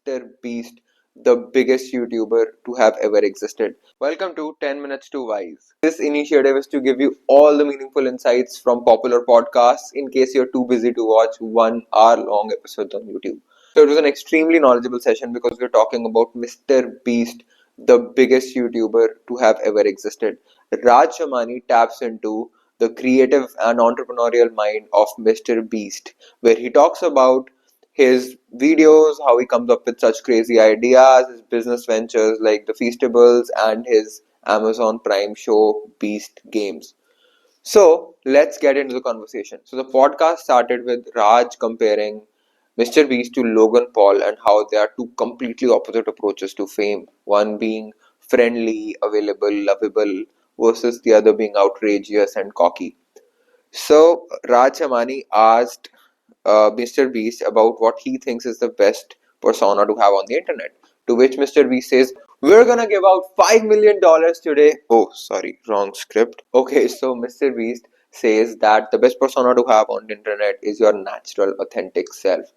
MrBeast, the biggest YouTuber to have ever existed. Welcome to 10 Minutes to Wise. This initiative is to give you all the meaningful insights from popular podcasts in case you're too busy to watch 1 hour long episodes on YouTube. So it was an extremely knowledgeable session because we're talking about MrBeast, the biggest YouTuber to have ever existed. Raj Shamani taps into the creative and entrepreneurial mind of MrBeast, where he talks about his videos, how he comes up with such crazy ideas, his business ventures like the Feastables, and his Amazon Prime show Beast Games. So let's get into the conversation. So the podcast started with Raj comparing Mr. Beast to Logan Paul and how they are two completely opposite approaches to fame. One being friendly, available, lovable, versus the other being outrageous and cocky. So Raj Shamani asked Mr. Beast about what he thinks is the best persona to have on the internet. To which Mr. Beast says, "We're gonna give out $5 million today." Oh, sorry, wrong script. Okay, so Mr. Beast says that the best persona to have on the internet is your natural, authentic self.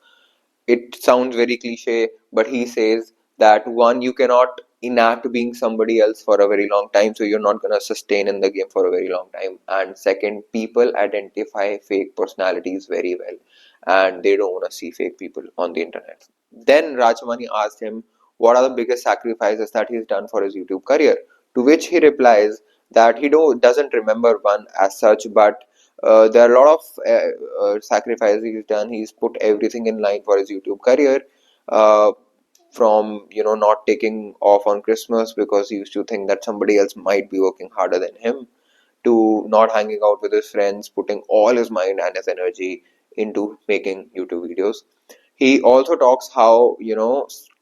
It sounds very cliche, but he says that one, you cannot enact being somebody else for a very long time, so you're not going to sustain in the game for a very long time. And second, people identify fake personalities very well, and they don't want to see fake people on the internet. Then Rajamani asked him what are the biggest sacrifices that he's done for his YouTube career, to which he replies that he doesn't remember one as such, but there are a lot of sacrifices he's done. He's put everything in line for his YouTube career. From not taking off on Christmas because he used to think that somebody else might be working harder than him, to not hanging out with his friends, putting all his mind and his energy into making YouTube videos. He also talks how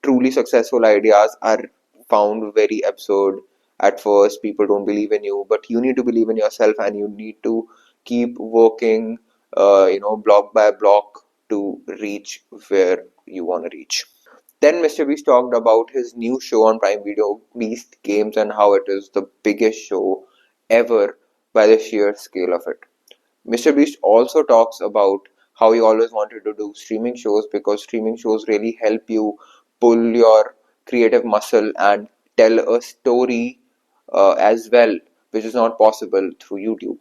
truly successful ideas are found very absurd at first. People don't believe in you, but you need to believe in yourself and you need to keep working block by block to reach where you want to reach. Then Mr. Beast talked about his new show on Prime Video, Beast Games, and how it is the biggest show ever by the sheer scale of it. Mr. Beast also talks about how he always wanted to do streaming shows because streaming shows really help you pull your creative muscle and tell a story as well, which is not possible through YouTube.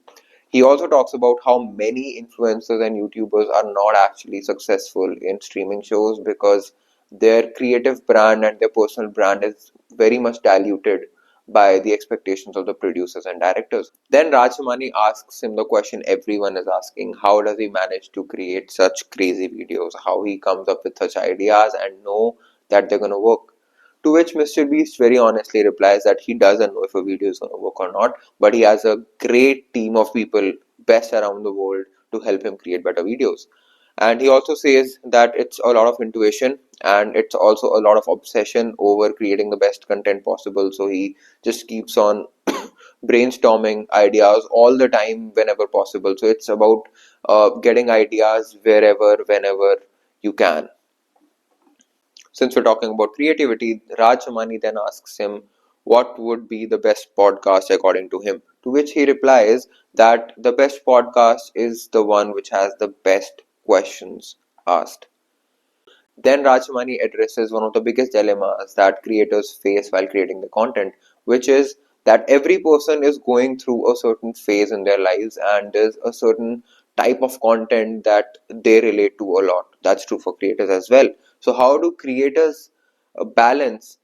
He also talks about how many influencers and YouTubers are not actually successful in streaming shows because their creative brand and their personal brand is very much diluted by the expectations of the producers and directors. Then Rajamani asks him the question everyone is asking: how does he manage to create such crazy videos? How he comes up with such ideas and know that they're gonna work? To which Mr. Beast very honestly replies that he doesn't know if a video is gonna work or not, but he has a great team of people best around the world to help him create better videos. And he also says that it's a lot of intuition and it's also a lot of obsession over creating the best content possible. So he just keeps on brainstorming ideas all the time whenever possible. So it's about getting ideas wherever, whenever you can. Since we're talking about creativity, Raj Shamani then asks him what would be the best podcast according to him. To which he replies that the best podcast is the one which has the best questions asked. Then Rajmani addresses one of the biggest dilemmas that creators face while creating the content, which is that every person is going through a certain phase in their lives and there's a certain type of content that they relate to a lot. That's true for creators as well. So, how do creators balance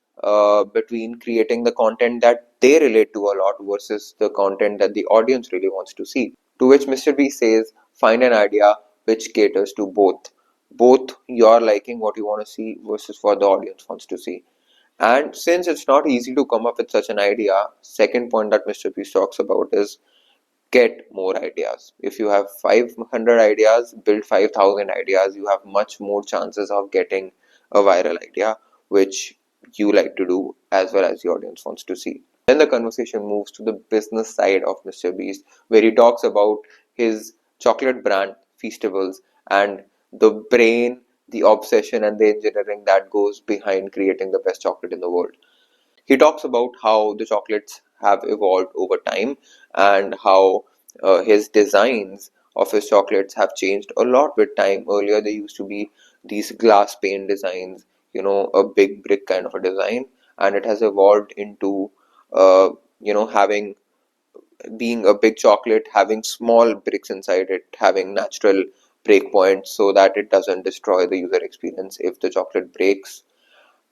between creating the content that they relate to a lot versus the content that the audience really wants to see? To which Mr. B says, find an idea which caters to both your liking what you want to see versus what the audience wants to see. And since it's not easy to come up with such an idea, second point that Mr. Beast talks about is get more ideas. If you have 500 ideas, build 5,000 ideas, you have much more chances of getting a viral idea which you like to do as well as the audience wants to see. Then the conversation moves to the business side of Mr. Beast, where he talks about his chocolate brand Feastables and the brain, the obsession and the engineering that goes behind creating the best chocolate in the world. He talks about how the chocolates have evolved over time and how his designs of his chocolates have changed a lot with time. Earlier, they used to be these glass pane designs. a big brick kind of a design, and it has evolved into uh, having being a big chocolate, having small bricks inside it, having natural breakpoints so that it doesn't destroy the user experience if the chocolate breaks.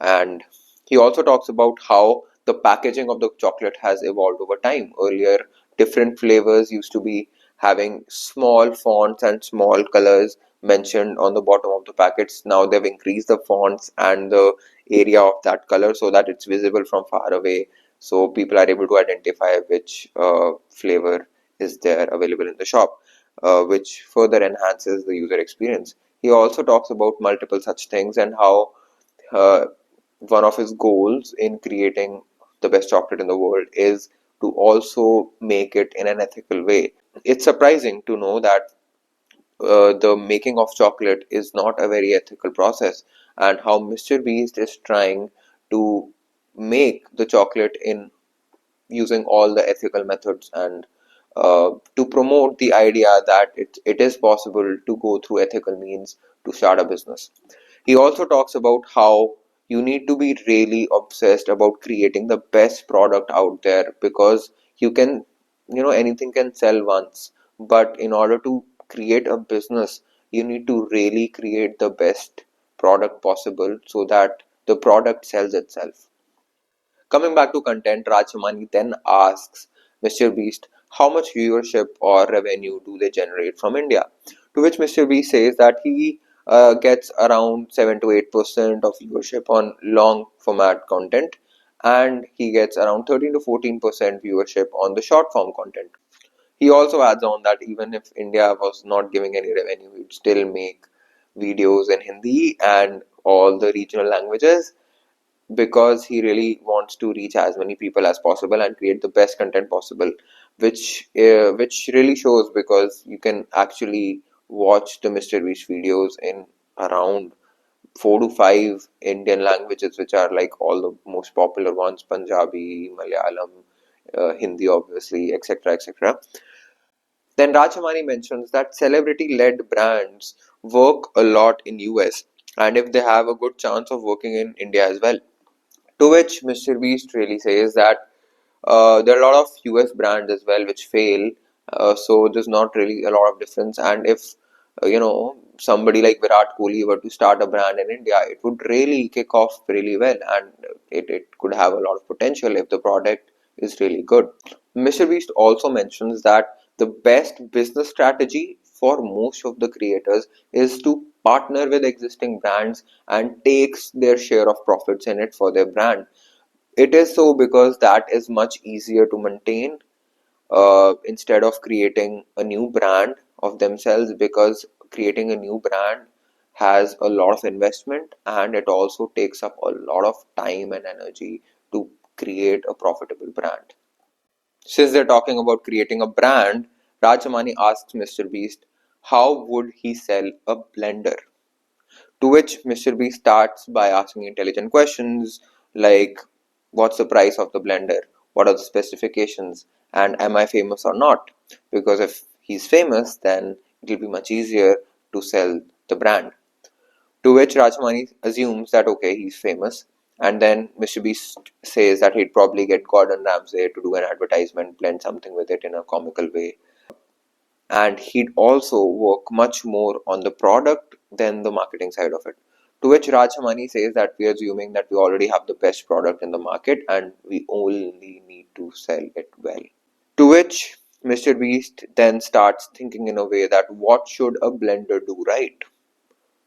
And he also talks about how the packaging of the chocolate has evolved over time. Earlier, different flavors used to be having small fonts and small colors mentioned on the bottom of the packets. Now they've increased the fonts and the area of that color so that it's visible from far away, so people are able to identify which flavor is there available in the shop, which further enhances the user experience. He also talks about multiple such things and how uh, one of his goals in creating the best chocolate in the world is to also make it in an ethical way. It's surprising to know that the making of chocolate is not a very ethical process, and how Mr. Beast is trying to make the chocolate in using all the ethical methods, and to promote the idea that it is possible to go through ethical means to start a business. He also talks about how you need to be really obsessed about creating the best product out there, because you can, anything can sell once, but in order to create a business, you need to really create the best product possible so that the product sells itself. Coming back to content, Raj Shamani then asks Mr. Beast how much viewership or revenue do they generate from India. To which Mr. Beast says that he gets around 7 to 8% of viewership on long format content, and he gets around 13 to 14% viewership on the short form content. He also adds on that even if India was not giving any revenue, he'd still make videos in Hindi and all the regional languages, because he really wants to reach as many people as possible and create the best content possible, which really shows, because you can actually watch the Mr. Beast videos in around 4 to 5 Indian languages, which are like all the most popular ones: Punjabi, Malayalam, Hindi, obviously, etc., etc. Then Rajamani mentions that celebrity-led brands work a lot in US, and if they have a good chance of working in India as well. To which Mr. Beast really says that there are a lot of US brands as well which fail, so there's not really a lot of difference. And if somebody like Virat Kohli were to start a brand in India, it would really kick off really well, and it could have a lot of potential if the product is really good. Mr. Beast also mentions that the best business strategy for most of the creators is to partner with existing brands and takes their share of profits in it for their brand. It is so because that is much easier to maintain, instead of creating a new brand of themselves, because creating a new brand has a lot of investment and it also takes up a lot of time and energy to create a profitable brand. Since they're talking about creating a brand, Rajamani asks Mr. Beast how would he sell a blender? To which Mr. B starts by asking intelligent questions like, what's the price of the blender? What are the specifications? And am I famous or not? Because if he's famous, then it'll be much easier to sell the brand. To which Rajmani assumes that okay, he's famous. And then Mr. Beast says that he'd probably get Gordon Ramsay to do an advertisement, blend something with it in a comical way, and he'd also work much more on the product than the marketing side of it. To which Rajamani says that we're assuming that we already have the best product in the market and we only need to sell it well. To which Mr. Beast then starts thinking in a way that what should a blender do right?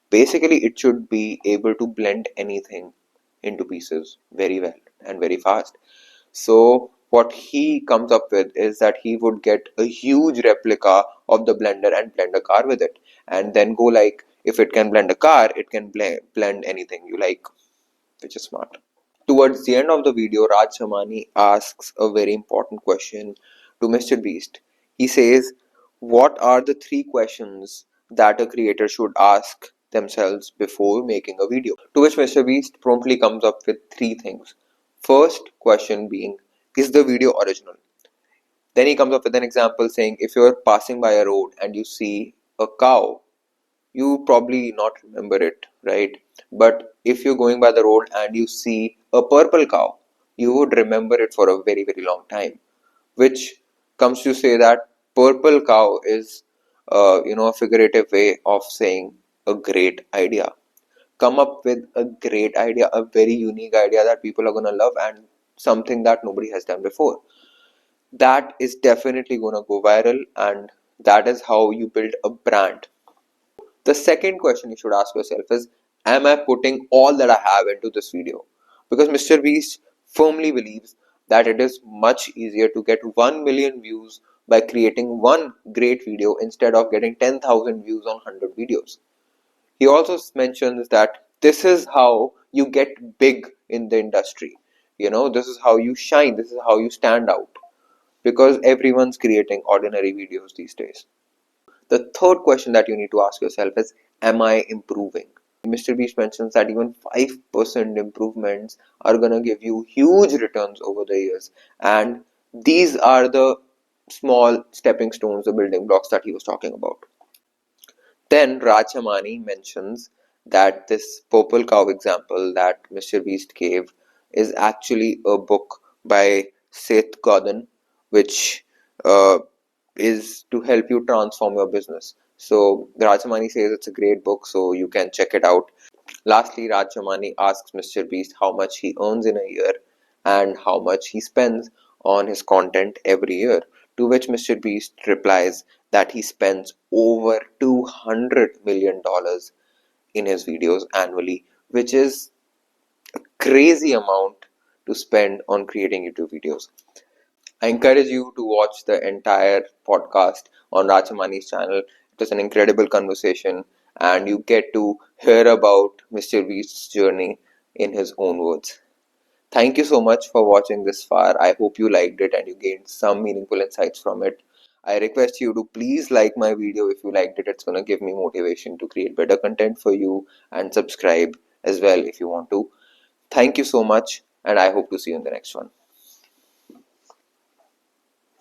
Basically, it should be able to blend anything into pieces very well and very fast. So what he comes up with is that he would get a huge replica of the blender and blend a car with it, and then go like, if it can blend a car, it can blend anything you like, which is smart. Towards the end of the video, Raj Shamani asks a very important question to Mr. Beast. He says, what are the 3 questions that a creator should ask themselves before making a video? To which Mr. Beast promptly comes up with 3 things. First question being, is the video original? Then he comes up with an example saying, if you're passing by a road and you see a cow, you probably not remember it, right? But if you're going by the road and you see a purple cow, you would remember it for a very, very long time. Which comes to say that purple cow is, a figurative way of saying a great idea. Come up with a great idea, a very unique idea that people are gonna love, and something that nobody has done before. That is definitely gonna go viral, and that is how you build a brand. The second question you should ask yourself is, am I putting all that I have into this video? Because Mr. Beast firmly believes that it is much easier to get 1 million views by creating one great video instead of getting 10,000 views on 100 videos. He also mentions that this is how you get big in the industry. This is how you shine, this is how you stand out. Because everyone's creating ordinary videos these days. The third question that you need to ask yourself is, am I improving? Mr. Beast mentions that even 5% improvements are going to give you huge returns over the years. And these are the small stepping stones, the building blocks that he was talking about. Then Raj Shamani mentions that this purple cow example that Mr. Beast gave is actually a book by Seth Godin, which uh, is to help you transform your business. So Raj Shamani says it's a great book, so you can check it out. Lastly, Raj Shamani asks Mr. Beast how much he earns in a year and how much he spends on his content every year. To which Mr. Beast replies that he spends over $200 million in his videos annually, which is a crazy amount to spend on creating YouTube videos. I encourage you to watch the entire podcast on Rachamani's channel. It was an incredible conversation, and you get to hear about Mr. Beast's journey in his own words. Thank you so much for watching this far. I hope you liked it and you gained some meaningful insights from it. I request you to please like my video if you liked it. It's going to give me motivation to create better content for you, and subscribe as well if you want to. Thank you so much, and I hope to see you in the next one.